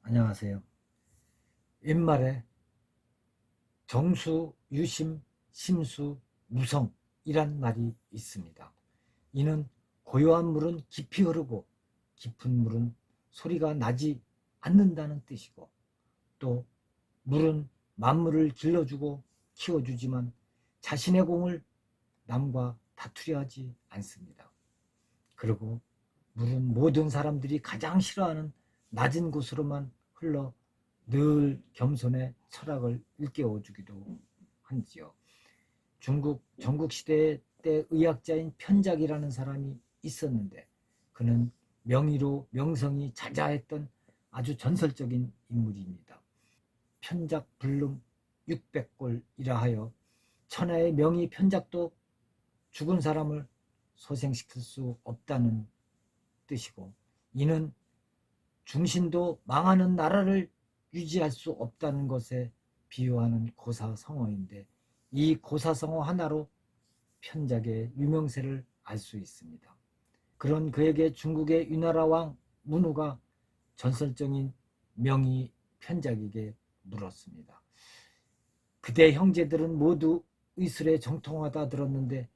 안녕하세요. 옛말에 정수, 유심, 심수, 무성이란 말이 있습니다. 이는 고요한 물은 깊이 흐르고 깊은 물은 소리가 나지 않는다는 뜻이고, 또 물은 만물을 길러주고 키워주지만 자신의 공을 남과 다투려 하지 않습니다. 그리고 물은 모든 사람들이 가장 싫어하는 낮은 곳으로만 흘러 늘 겸손의 철학을 일깨워주기도 하지요. 중국 전국시대 때 의학자인 편작이라는 사람이 있었는데, 그는 명의로 명성이 자자했던 아주 전설적인 인물입니다. 편작 불능 600골이라 하여 천하의 명의 편작도 죽은 사람을 소생시킬 수 없다는 뜻이고, 이는 중신도 망하는 나라를 유지할 수 없다는 것에 비유하는 고사성어인데, 이 고사성어 하나로 편작의 유명세를 알 수 있습니다. 그런 그에게 중국의 위나라 왕 문우가 전설적인 명의 편작에게 물었습니다. 그대 형제들은 모두 의술에 정통하다 들었는데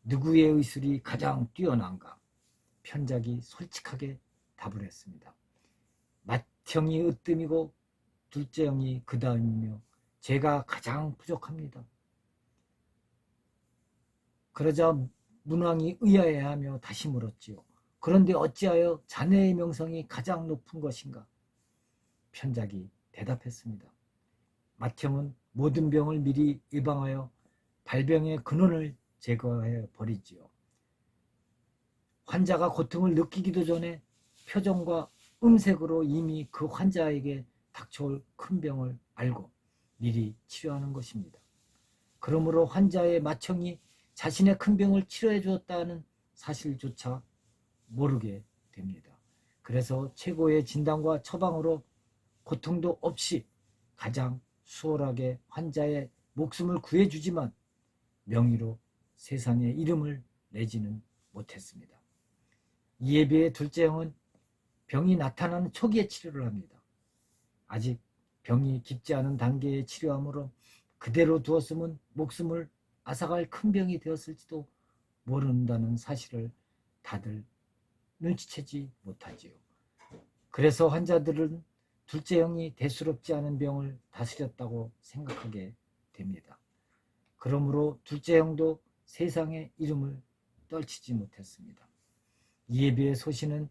누구의 의술이 가장 뛰어난가? 편작이 솔직하게 답을 했습니다. 맏형이 으뜸이고 둘째 형이 그 다음이며 제가 가장 부족합니다. 그러자 문왕이 의아해하며 다시 물었지요. 그런데 어찌하여 자네의 명성이 가장 높은 것인가? 편작이 대답했습니다. 맏형은 모든 병을 미리 예방하여 발병의 근원을 제거해 버리지요. 환자가 고통을 느끼기도 전에 표정과 음색으로 이미 그 환자에게 닥쳐올 큰 병을 알고 미리 치료하는 것입니다. 그러므로 환자의 맏형이 자신의 큰 병을 치료해 주었다는 사실조차 모르게 됩니다. 그래서 최고의 진단과 처방으로 고통도 없이 가장 수월하게 환자의 목숨을 구해주지만 명의로 세상에 이름을 내지는 못했습니다. 이에 비해 둘째 형은 병이 나타나는 초기에 치료를 합니다. 아직 병이 깊지 않은 단계의 치료함으로 그대로 두었으면 목숨을 앗아갈 큰 병이 되었을지도 모른다는 사실을 다들 눈치채지 못하지요. 그래서 환자들은 둘째 형이 대수롭지 않은 병을 다스렸다고 생각하게 됩니다. 그러므로 둘째 형도 세상의 이름을 떨치지 못했습니다. 이에 비해 소신은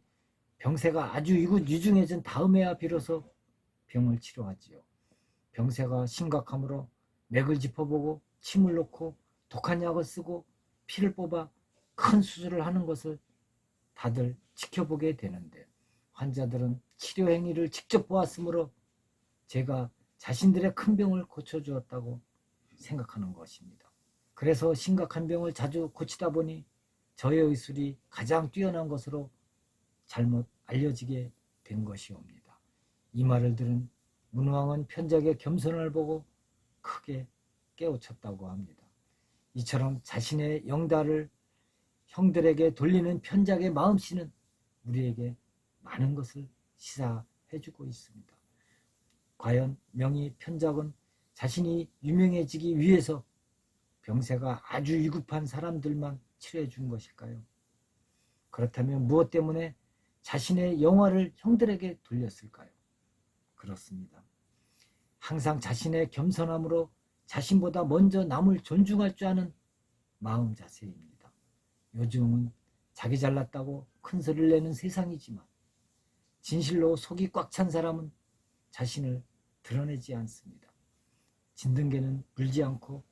병세가 아주 유중해진 다음에야 비로소 병을 치료하지요. 병세가 심각하므로 맥을 짚어보고 침을 놓고 독한 약을 쓰고 피를 뽑아 큰 수술을 하는 것을 다들 지켜보게 되는데, 환자들은 치료 행위를 직접 보았으므로 제가 자신들의 큰 병을 고쳐주었다고 생각하는 것입니다. 그래서 심각한 병을 자주 고치다 보니 저의 의술이 가장 뛰어난 것으로 잘못 알려지게 된 것이옵니다. 이 말을 들은 문왕은 편작의 겸손을 보고 크게 깨우쳤다고 합니다. 이처럼 자신의 영달을 형들에게 돌리는 편작의 마음씨는 우리에게 많은 것을 시사해주고 있습니다. 과연 명의 편작은 자신이 유명해지기 위해서 병세가 아주 위급한 사람들만 치료해 준 것일까요? 그렇다면 무엇 때문에 자신의 영화를 형들에게 돌렸을까요? 그렇습니다. 항상 자신의 겸손함으로 자신보다 먼저 남을 존중할 줄 아는 마음 자세입니다. 요즘은 자기 잘났다고 큰 소리를 내는 세상이지만 진실로 속이 꽉 찬 사람은 자신을 드러내지 않습니다. 짖는 개는 물지 않고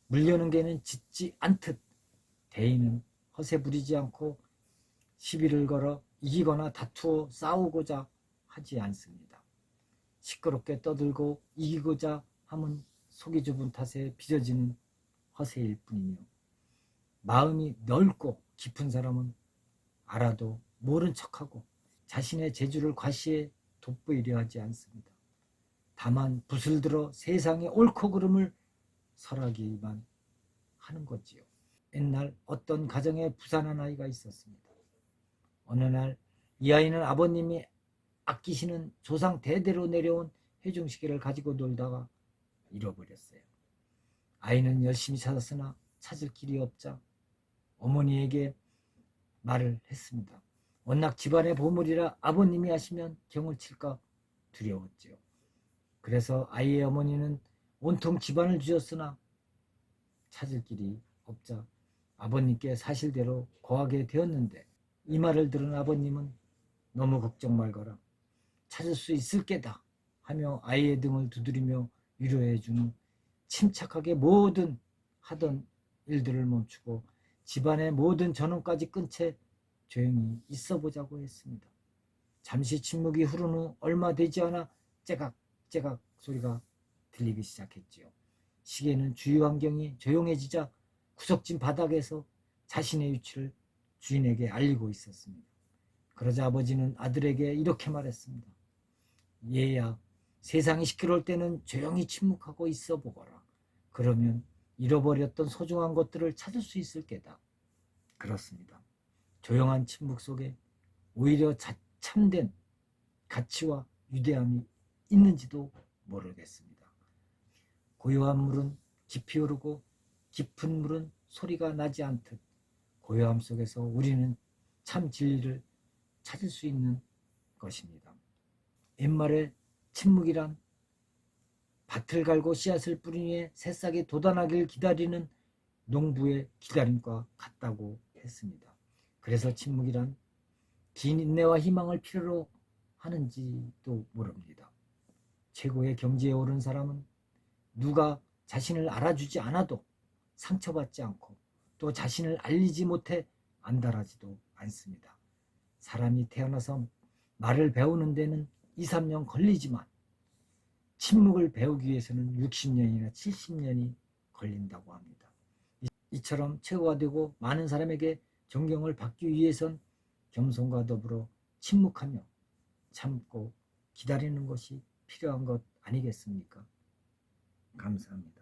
물려는 개는 짖지 않듯 대인은 허세 부리지 않고 시비를 걸어 이기거나 다투어 싸우고자 하지 않습니다. 시끄럽게 떠들고 이기고자 함은 속이 좁은 탓에 빚어지는 허세일 뿐이며, 마음이 넓고 깊은 사람은 알아도 모른 척하고 자신의 재주를 과시해 돋보이려 하지 않습니다. 다만 붓을 들어 세상의 옳고 그름을 설하기만 하는 거지요. 옛날 어떤 가정에 부산한 아이가 있었습니다. 어느 날 이 아이는 아버님이 아끼시는 조상 대대로 내려온 회중시계를 가지고 놀다가 잃어버렸어요. 아이는 열심히 찾았으나 찾을 길이 없자 어머니에게 말을 했습니다. 워낙 집안의 보물이라 아버님이 하시면 경을 칠까 두려웠지요. 그래서 아이의 어머니는 온통 집안을 뒤졌으나 찾을 길이 없자 아버님께 사실대로 고하게 되었는데, 이 말을 들은 아버님은 너무 걱정 말거라, 찾을 수 있을 게다 하며 아이의 등을 두드리며 위로해주는, 침착하게 모든 하던 일들을 멈추고 집안의 모든 전원까지 끈 채 조용히 있어보자고 했습니다. 잠시 침묵이 흐른 후 얼마 되지 않아 째각째각 소리가 들리기 시작했지요. 시계는 주위 환경이 조용해지자 구석진 바닥에서 자신의 위치를 주인에게 알리고 있었습니다. 그러자 아버지는 아들에게 이렇게 말했습니다. 얘야, 세상이 시끄러울 때는 조용히 침묵하고 있어 보거라. 그러면 잃어버렸던 소중한 것들을 찾을 수 있을 게다. 그렇습니다. 조용한 침묵 속에 오히려 참된 가치와 위대함이 있는지도 모르겠습니다. 고요한 물은 깊이 흐르고 깊은 물은 소리가 나지 않듯 고요함 속에서 우리는 참 진리를 찾을 수 있는 것입니다. 옛말에 침묵이란 밭을 갈고 씨앗을 뿌린 후에 새싹이 돋아나길 기다리는 농부의 기다림과 같다고 했습니다. 그래서 침묵이란 긴 인내와 희망을 필요로 하는지도 모릅니다. 최고의 경지에 오른 사람은 누가 자신을 알아주지 않아도 상처받지 않고 또 자신을 알리지 못해 안달하지도 않습니다. 사람이 태어나서 말을 배우는 데는 2, 3년 걸리지만 침묵을 배우기 위해서는 60년이나 70년이 걸린다고 합니다. 이처럼 최고가 되고 많은 사람에게 존경을 받기 위해선 겸손과 더불어 침묵하며 참고 기다리는 것이 필요한 것 아니겠습니까? 감사합니다.